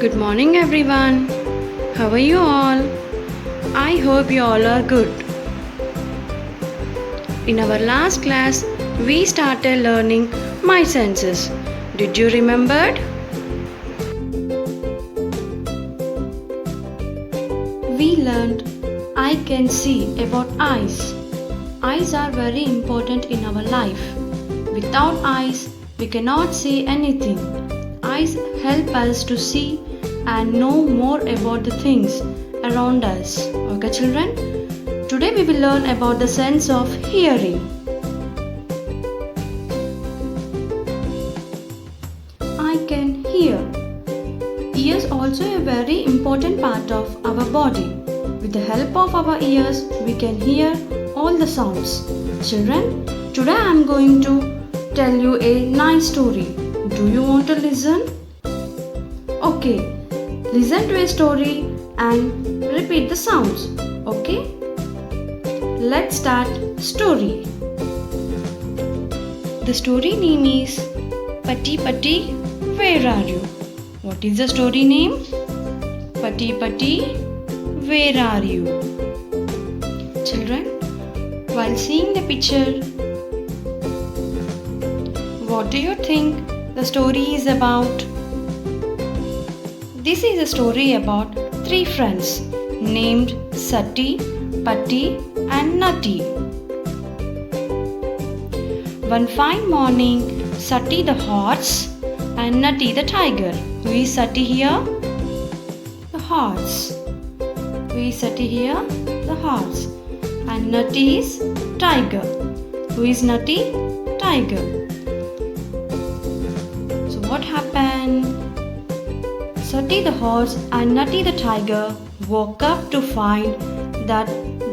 Good morning, everyone. How are you all? I hope you all are good. In our last class, we started learning my senses. Did you remember? We learned I can see about eyes. Eyes are very important in our life. Without eyes, we cannot see anything. Eyes help us to see and know more about the things around us. Okay, children? Today we will learn about the sense of hearing. I can hear. Ears also a very important part of our body. With the help of our ears, we can hear all the sounds. Children, today I am going to tell you a nice story. Do you want to listen? Okay, listen to a story and repeat the sounds. Okay? Let's start story. The story name is Patti Patti, where are you? What is the story name? Patti Patti, where are you? Children, while seeing the picture, what do you think the story is about? This is a story about three friends named Sati, Patti and Natti. One fine morning, Sati the horse and Natti the tiger. Who is Sati here? The horse. Who is Sati here? The horse. And Natti is tiger. Who is Natti? Tiger. So what happened? Sati the horse and Natti the tiger woke up to find that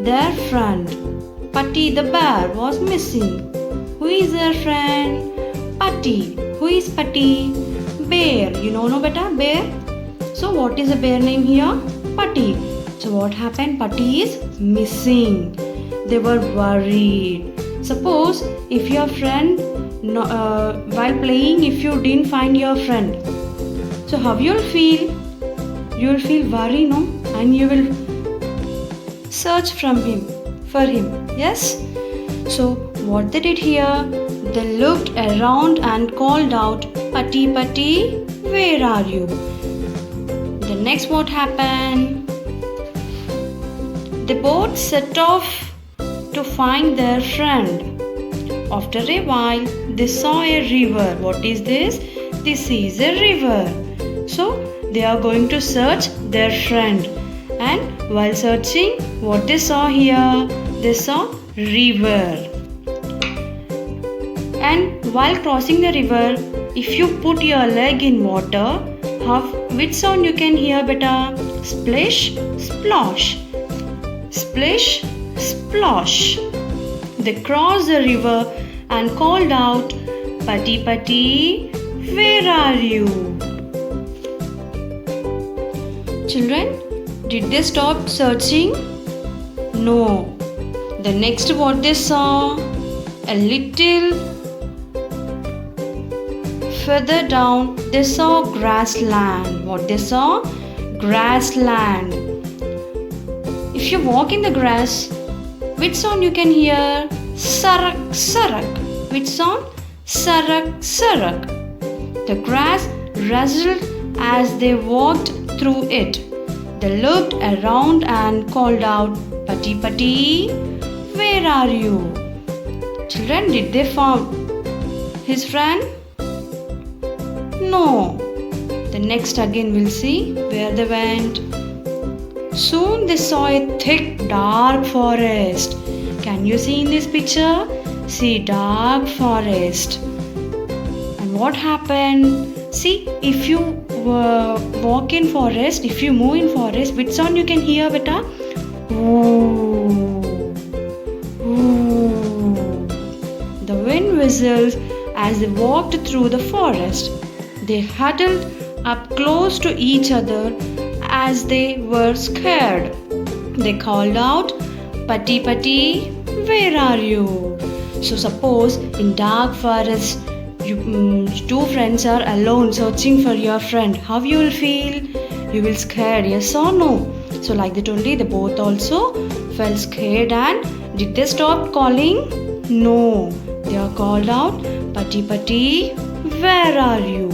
their friend Patti the bear was missing. Who is their friend? Patti. Who is Patti? Bear. You know beta? Bear. So what is the bear name here? Patti. So what happened? Patti is missing. They were worried. Suppose if your friend while playing, if you didn't find your friend, so how you'll feel? You'll feel worried, no? And you will search for him. Yes? So what they did here? They looked around and called out, Patti Patti, where are you? The next what happened? They both set off to find their friend. After a while, they saw a river. What is this? This is a river. So they are going to search their friend. And while searching, what they saw here? They saw river. And while crossing the river, if you put your leg in water, which sound you can hear beta? Splish, splosh. Splish, splosh. They crossed the river and called out, Patti Patti, where are you? Children, did they stop searching? No. The next what they saw? A little further down, they saw grassland. What they saw? Grassland. If you walk in the grass, which sound you can hear? Sarak, sarak. Which sound? Sarak, sarak. The grass rustled as they walked through it. They looked around and called out, Patti Patti, where are you? Children, did they find his friend? No. The next again we'll see where they went. Soon they saw a thick dark forest. Can you see in this picture? See, dark forest. And what happened? See, if you walk in forest, if you move in forest, which sound you can hear beta? Ooh. Ooh. The wind whistles as they walked through the forest. They huddled up close to each other as they were scared. They called out, Patti Patti, where are you? So suppose in dark forest, two friends are alone searching for your friend, how you will feel? You will scared, yes or no? So like that only, they both also felt scared. And did they stop calling? No, they are called out, Patti Patti, where are you?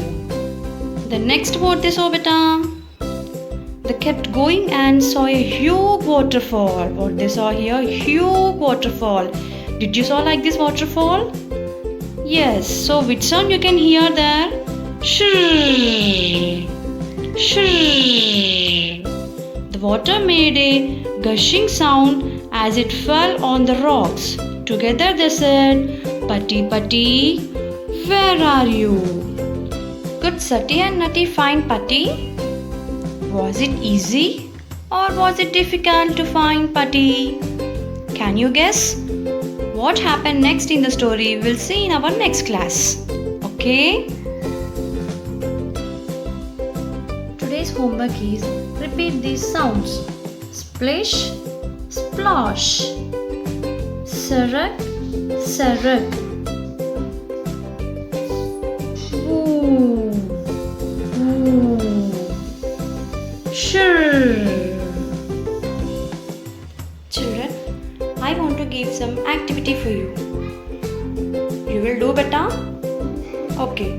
The next what they saw, beta? They kept going and saw a huge waterfall. What they saw here? Huge waterfall. Did you saw like this waterfall? Yes. So which sound you can hear there? Shh. Shh. The water made a gushing sound as it fell on the rocks. Together they said, Patti Patti, where are you? Could Sati and Nati find Patti? Was it easy or was it difficult to find Patti? Can you guess? What happened next in the story we'll see in our next class. Okay? Today's homework is repeat these sounds. Splish, splosh. Sarak, sarak. Woo, woo. Sure. Children, I want to give some activity for you. You will do better? Okay.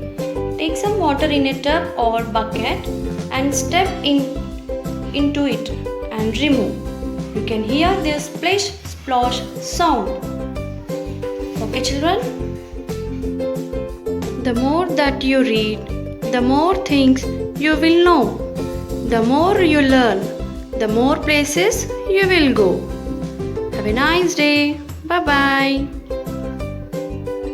Take some water in a tub or bucket and step into it and remove. You can hear the splish splosh sound. Okay, children? The more that you read, the more things you will know. The more you learn, the more places you will go. Have a nice day. Bye-bye.